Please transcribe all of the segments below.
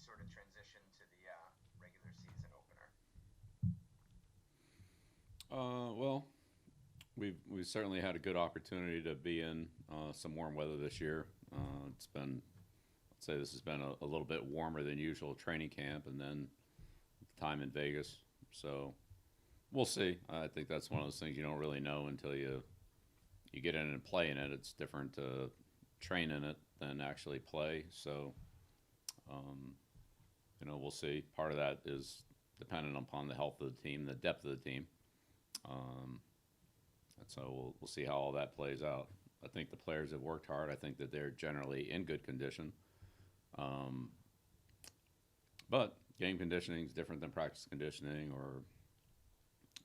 sort of transition to the regular season opener? Well, we've certainly had a good opportunity to be in some warm weather this year. It's been, I'd say this has been a little bit warmer than usual training camp, and then time in Vegas. So we'll see. I think that's one of those things you don't really know until you get in and play in it. It's different to train in it than actually play. So um, we'll see. Part of that is dependent upon the health of the team, the depth of the team. Um, and so we'll see how all that plays out. I think the players have worked hard. I think that they're generally in good condition. Um, but game conditioning is different than practice conditioning or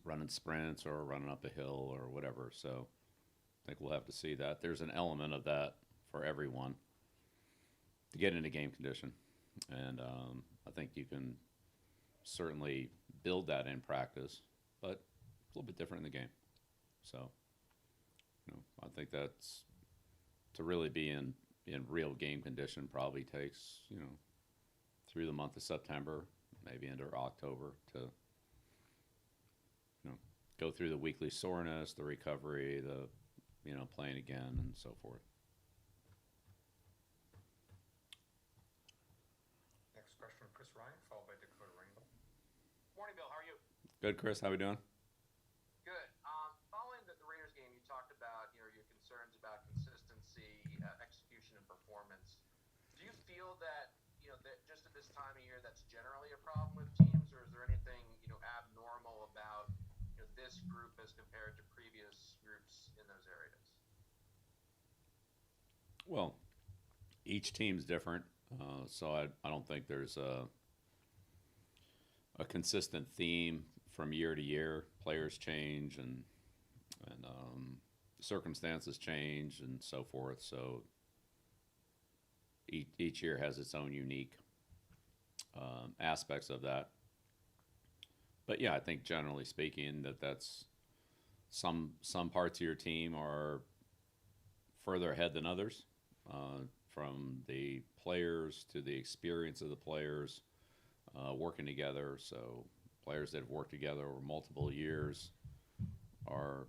running sprints or running up a hill or whatever. So I think we'll have to see that. There's an element of that for everyone to get into game condition. And I think you can certainly build that in practice, but it's a little bit different in the game. So, I think that's to really be in real game condition probably takes, through the month of September, maybe into October to, go through the weekly soreness, the recovery, the, playing again and so forth. Next question, Chris Ryan, followed by Dakota Rainbow. Morning, Bill. How are you? Good, Chris. How we doing? Good. Following the Raiders game, you talked about your concerns about consistency, execution, and performance. Do you feel that that just at this time of year that's generally a problem with teams, or is there anything abnormal about this group as compared to previous groups in those areas? Well, each team's different, so I don't think there's a consistent theme from year to year. Players change and circumstances change and so forth. So each year has its own unique aspects of that. But yeah, I think generally speaking that's some parts of your team are further ahead than others, from the players to the experience of the players working together. So players that have worked together over multiple years are,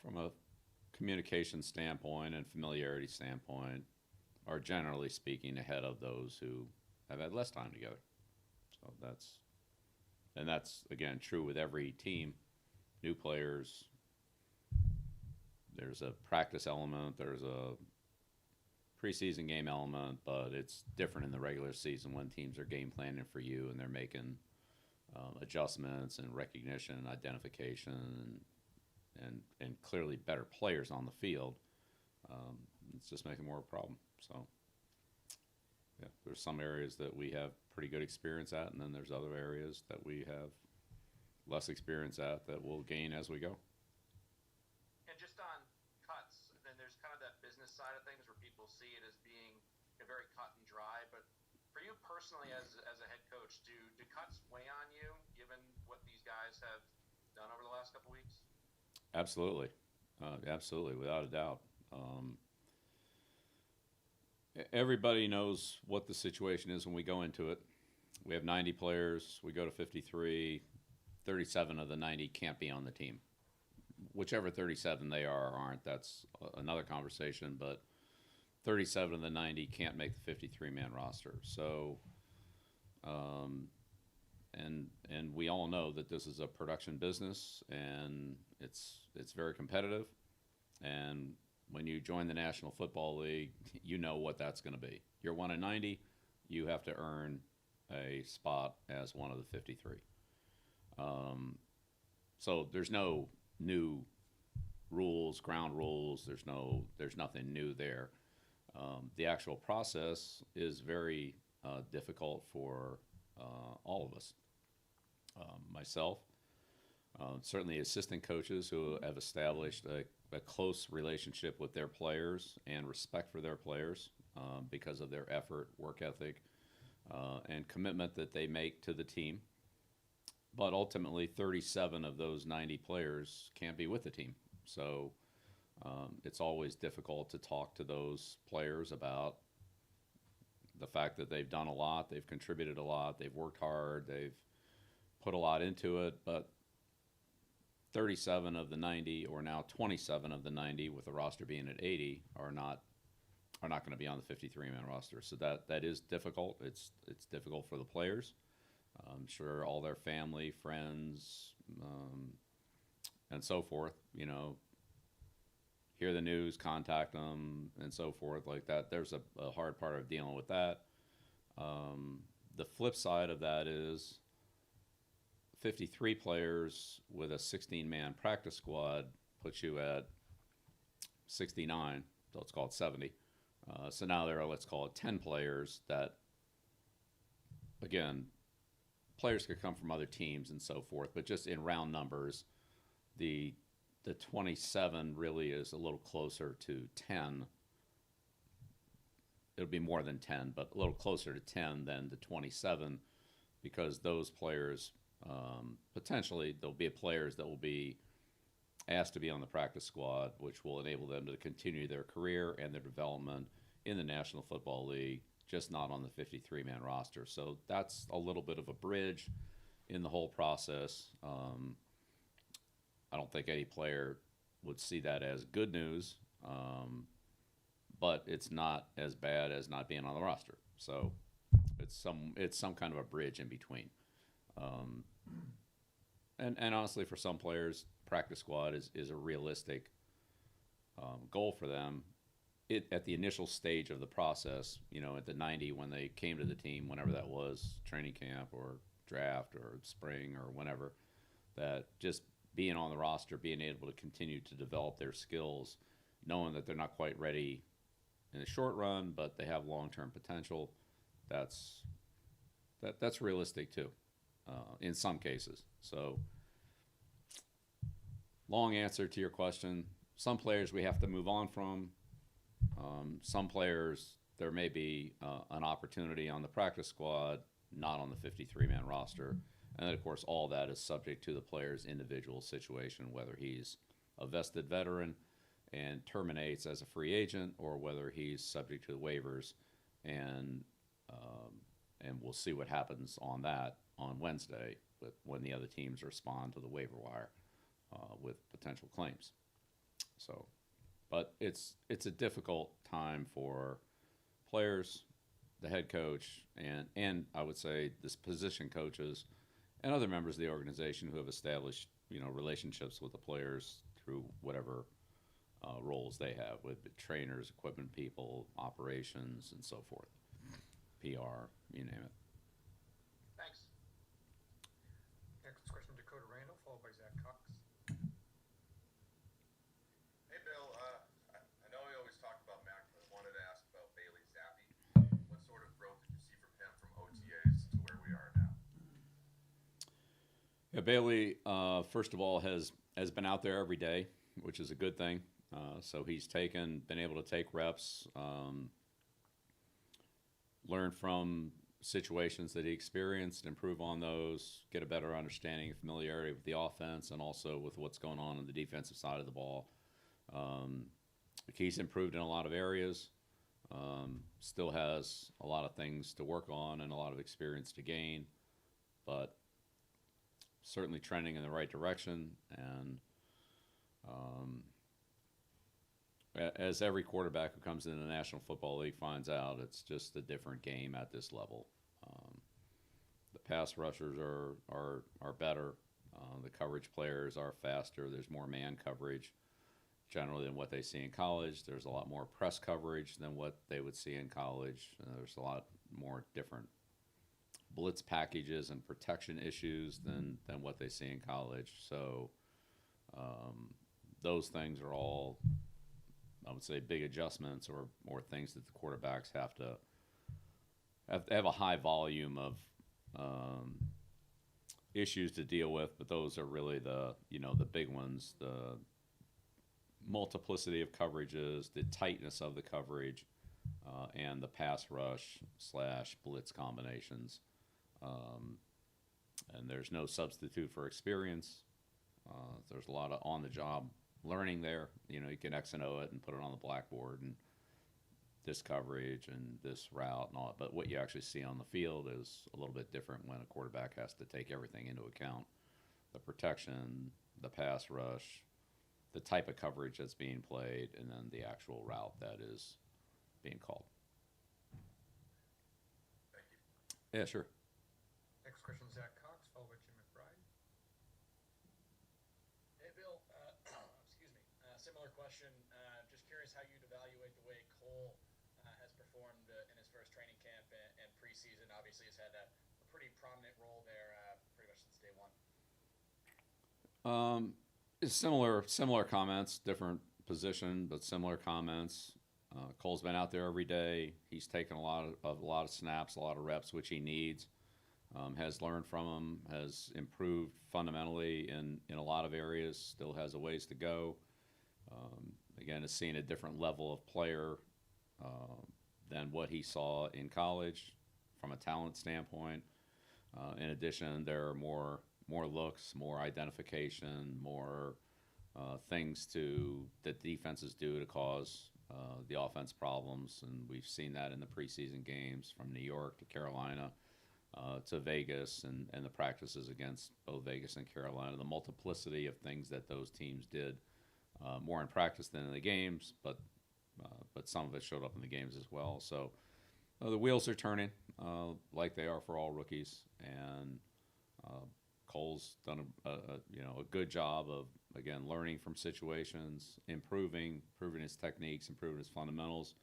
from a communication standpoint and familiarity standpoint, are generally speaking ahead of those who have had less time together. So that's again true with every team. New players, there's a practice element, there's a preseason game element, but it's different in the regular season when teams are game planning for you and they're making adjustments and recognition and identification and clearly better players on the field. It's just making more of a problem. So yeah, there's some areas that we have pretty good experience at, and then there's other areas that we have less experience at that we'll gain as we go. And just on cuts, then there's kind of that business side of things where people see it as being very cut and dry. But for you personally, as a head coach, do cuts weigh on you, given what these guys have done over the last couple weeks? Absolutely, absolutely, without a doubt. Everybody knows what the situation is when we go into it. We have 90 players. We go to 53. 37 of the 90 can't be on the team. Whichever 37 they are or aren't, that's another conversation. But 37 of the 90 can't make the 53-man roster. So, and we all know that this is a production business, and it's very competitive. And when you join the National Football League, you know what that's going to be. You're 1 in 90. You have to earn a spot as one of the 53. So there's no new rules, ground rules. There's nothing new there. The actual process is very difficult for all of us. Myself, certainly assistant coaches who have established a close relationship with their players and respect for their players because of their effort, work ethic, and commitment that they make to the team. But ultimately, 37 of those 90 players can't be with the team. So it's always difficult to talk to those players about the fact that they've done a lot, they've contributed a lot, they've worked hard, they've put a lot into it, but 37 of the 90, or now 27 of the 90, with the roster being at 80, are not going to be on the 53-man roster. So that is difficult. It's difficult for the players. I'm sure all their family, friends, and so forth, hear the news, contact them, and so forth like that. There's a hard part of dealing with that. The flip side of that is 53 players with a 16-man practice squad puts you at 69, so let's call it 70. So now there are, let's call it 10 players that, again, players could come from other teams and so forth, but just in round numbers, the 27 really is a little closer to 10. It'll be more than 10, but a little closer to 10 than the 27, because those players, potentially, there'll be players that will be asked to be on the practice squad, which will enable them to continue their career and their development in the National Football League, just not on the 53-man roster. So that's a little bit of a bridge in the whole process. I don't think any player would see that as good news, but it's not as bad as not being on the roster. So it's some kind of a bridge in between. And honestly, for some players, practice squad is a realistic goal for them. At the initial stage of the process, at the 90, when they came to the team, whenever that was, training camp or draft or spring or whenever, that just being on the roster, being able to continue to develop their skills, knowing that they're not quite ready in the short run, but they have long-term potential, that's realistic too, in some cases. So, long answer to your question. Some players we have to move on from. Some players, there may be an opportunity on the practice squad, not on the 53-man roster. And then, of course, all that is subject to the player's individual situation, whether he's a vested veteran and terminates as a free agent, or whether he's subject to the waivers. And we'll see what happens on that on Wednesday when the other teams respond to the waiver wire with potential claims. So, but it's a difficult time for players, the head coach, and I would say this position coaches and other members of the organization who have established relationships with the players through whatever roles they have, with trainers, equipment people, operations, and so forth, PR, you name it. Thanks. Next question, Dakota Randall, followed by Zach Cox. Hey, Bill. I know we always talk about Mac, but I wanted to ask about Bailey Zappi. What sort of growth did you see from him from OTAs to where we are now? Yeah, Bailey, first of all, has been out there every day, which is a good thing. So he's been able to take reps, learn from situations that he experienced, improve on those, get a better understanding and familiarity with the offense, and also with what's going on the defensive side of the ball. He's improved in a lot of areas, still has a lot of things to work on and a lot of experience to gain, but certainly trending in the right direction. And as every quarterback who comes into the National Football League finds out, it's just a different game at this level. The pass rushers are better. The coverage players are faster. There's more man coverage generally than what they see in college. There's a lot more press coverage than what they would see in college. There's a lot more different blitz packages and protection issues than what they see in college. So those things are all, I would say, big adjustments or things that the quarterbacks have to have a high volume of issues to deal with. But those are really the big ones: the multiplicity of coverages, the tightness of the coverage, and the pass rush / blitz combinations. And there's no substitute for experience. There's a lot of on-the-job learning there. You can X and O it and put it on the blackboard, and this coverage and this route and all that. But what you actually see on the field is a little bit different when a quarterback has to take everything into account: the protection, the pass rush, the type of coverage that's being played, and then the actual route that is being called. Thank you. Yeah, sure. Next question, Zach Cox, followed by Jim McBride. Hey, Bill. Excuse me. Similar question. Just curious how you'd evaluate the way Cole has performed in his first training camp and preseason. Obviously, has had a pretty prominent role there pretty much since day one. Similar comments, different position, but similar comments. Cole's been out there every day. He's taken a lot of snaps, a lot of reps, which he needs. Has learned from them, has improved fundamentally in a lot of areas. Still has a ways to go. Again, is seeing a different level of player than what he saw in college from a talent standpoint. In addition, there are more looks, more identification, more things that defenses do to cause the offense problems, and we've seen that in the preseason games from New York to Carolina to Vegas, and the practices against both Vegas and Carolina. The multiplicity of things that those teams did, more in practice than in the games, but some of it showed up in the games as well. So the wheels are turning like they are for all rookies, and Cole's done a good job of, again, learning from situations, improving his techniques, improving his fundamentals,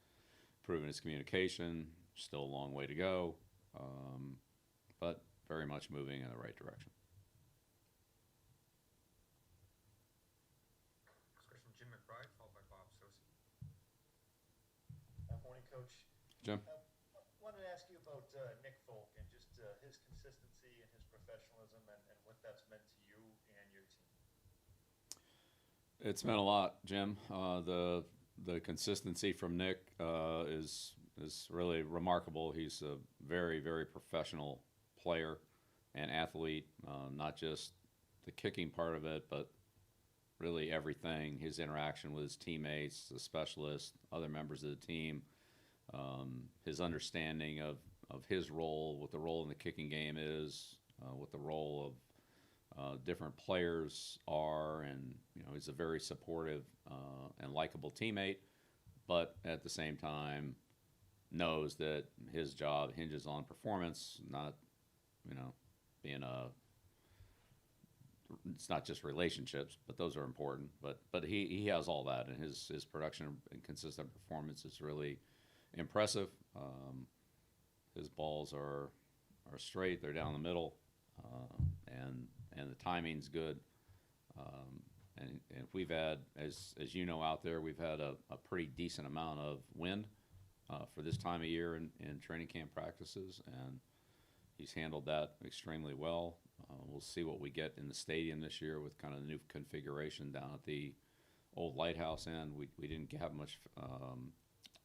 improving his communication. Still a long way to go, but very much moving in the right direction. Next question, Jim McBride, followed by Bob Sosi. Morning, Coach. Jim? Wanted to ask you about Nick Folk and just his consistency and his professionalism and what that's meant to you and your team. It's meant a lot, Jim. The consistency from Nick is really remarkable. He's a very, very professional player and athlete, not just the kicking part of it, but really everything. His interaction with his teammates, the specialists, other members of the team, his understanding of his role, what the role in the kicking game is, what the role of different players are, and he's a very supportive and likable teammate, but at the same time knows that his job hinges on performance, not being it's not just relationships, but those are important. But he has all that, and his production and consistent performance is really impressive. His balls are straight; they're down the middle, and the timing's good. And we've had, as you know, out there, we've had a pretty decent amount of wind for this time of year in training camp practices, and he's handled that extremely well. We'll see what we get in the stadium this year with kind of the new configuration down at the old Lighthouse end. We didn't have much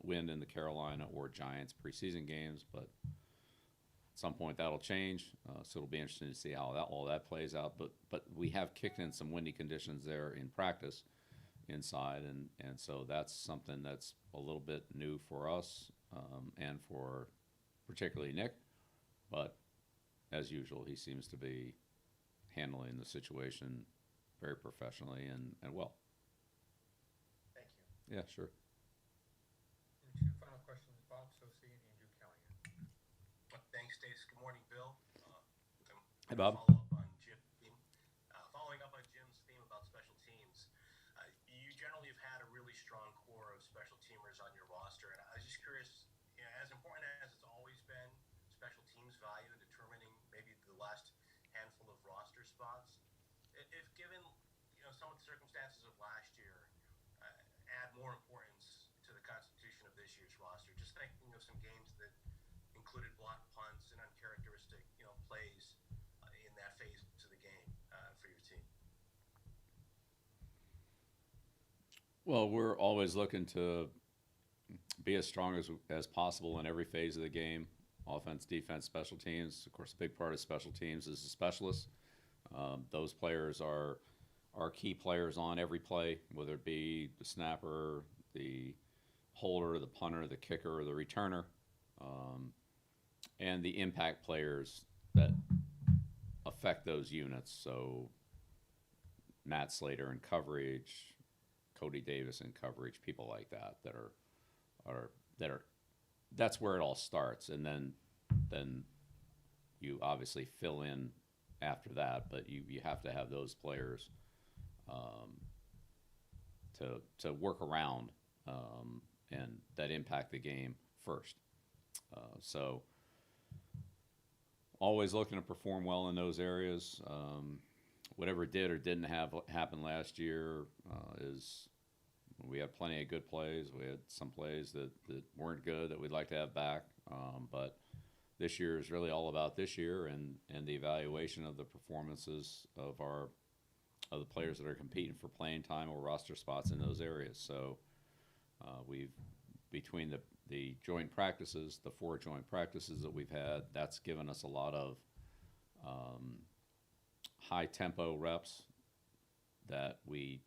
wind in the Carolina or Giants preseason games, but at some point that'll change. So it'll be interesting to see how all that plays out. But we have kicked in some windy conditions there in practice inside, and so that's something that's a little bit new for us and for particularly Nick. But as usual, he seems to be handling the situation very professionally and well. Thank you. Yeah, sure. And two final questions, Bob Sosi and Andrew Callahan. Thanks, Stace. Good morning, Bill. Hey, Bob. Following up on Jim's theme about special teams, you generally have had a really strong core of special teamers on your roster, and I was just curious, as important as it's always been, special teams' value in determining maybe the last handful of roster spots. If given, some of the circumstances of last year, add more importance to the constitution of this year's roster. Just thinking of some games that included blocked punts and uncharacteristic, plays in that phase of the game for your team. Well, we're always looking to be as strong as possible in every phase of the game. Offense, defense, special teams. Of course, a big part of special teams is the specialists. Those players are key players on every play, whether it be the snapper, the holder, the punter, the kicker, the returner, and the impact players that affect those units. So Matt Slater in coverage, Cody Davis in coverage, people like that that's where it all starts, and then you obviously fill in after that, but you have to have those players to work around and that impact the game first. So always looking to perform well in those areas. Whatever did or didn't happen last year is we had plenty of good plays. We had some plays that weren't good that we'd like to have back. But this year is really all about this year and the evaluation of the performances of the players that are competing for playing time or roster spots in those areas. So we've, between the joint practices, the 4 joint practices that we've had, that's given us a lot of high tempo reps that we,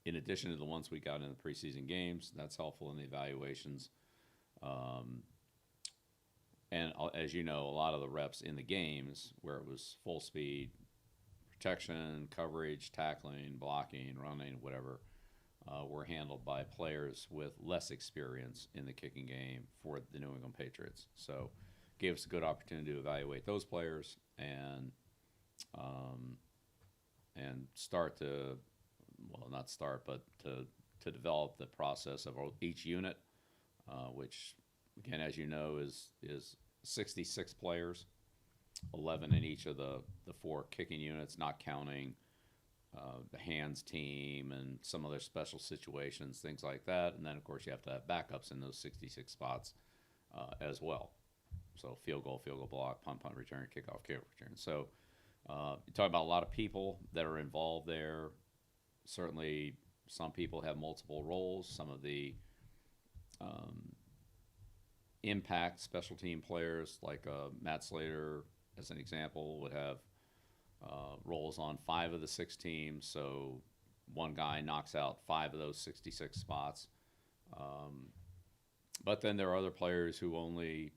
in addition to the ones we got in the preseason games, that's helpful in the evaluations. And as you know, a lot of the reps in the games where it was full speed, protection, coverage, tackling, blocking, running, whatever, were handled by players with less experience in the kicking game for the New England Patriots. So gave us a good opportunity to evaluate those players and start to, well, not start, but to develop the process of each unit, which, again, as you know, is 66 players, 11 in each of the 4 kicking units, not counting the hands team and some other special situations, things like that. And then, of course, you have to have backups in those 66 spots as well. So field goal block, punt return, kickoff, kick return. So you talk about a lot of people that are involved there. Certainly, some people have multiple roles. Some of the impact special team players, like Matt Slater, as an example, would have roles on 5 of the 6 teams. So one guy knocks out 5 of those 66 spots. But then there are other players who only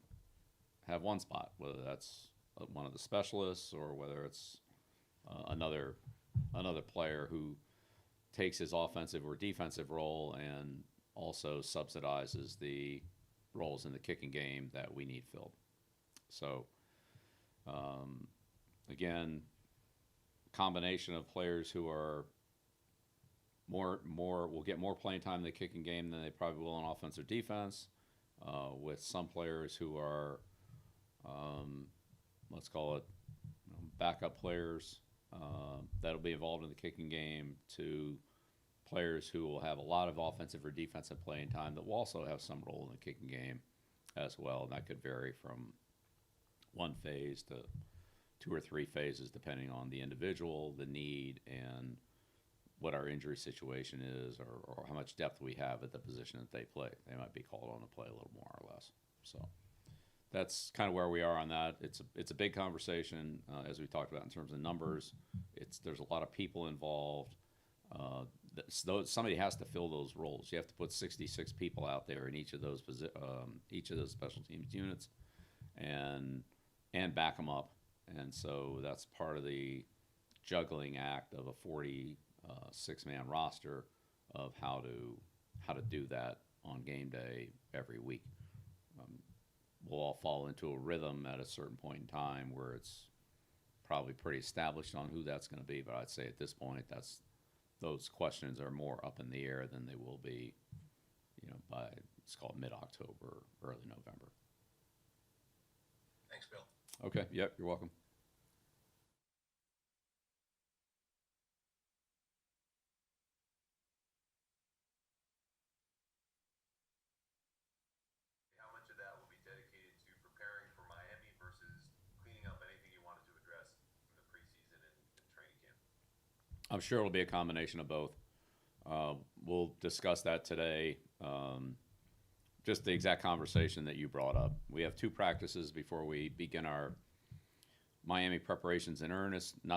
have 1 spot, whether that's one of the specialists or whether it's another player who takes his offensive or defensive role and also subsidizes the roles in the kicking game that we need filled. So, again, combination of players who are will get more playing time in the kicking game than they probably will on offense or defense, with some players who are, let's call it, backup players that'll be involved in the kicking game, to players who will have a lot of offensive or defensive playing time that will also have some role in the kicking game as well. And that could vary from 1 phase to 2 or 3 phases, depending on the individual, the need, and what our injury situation is, or how much depth we have at the position that they play. They might be called on to play a little more or less. So that's kind of where we are on that. It's a big conversation, as we talked about, in terms of numbers. There's a lot of people involved. Somebody has to fill those roles. You have to put 66 people out there in each of those special teams units, and back them up. And so that's part of the juggling act of a 46-man roster, of how to do that on game day every week. We'll all fall into a rhythm at a certain point in time where it's probably pretty established on who that's going to be. But I'd say at this point, those questions are more up in the air than they will be, by, it's called mid-October, early November. Thanks, Bill. Okay. Yep. You're welcome. How much of that will be dedicated to preparing for Miami versus cleaning up anything you wanted to address in the preseason and training camp? I'm sure it'll be a combination of both. We'll discuss that today. Just the exact conversation that you brought up. We have 2 practices before we begin our Miami preparations in earnest. Not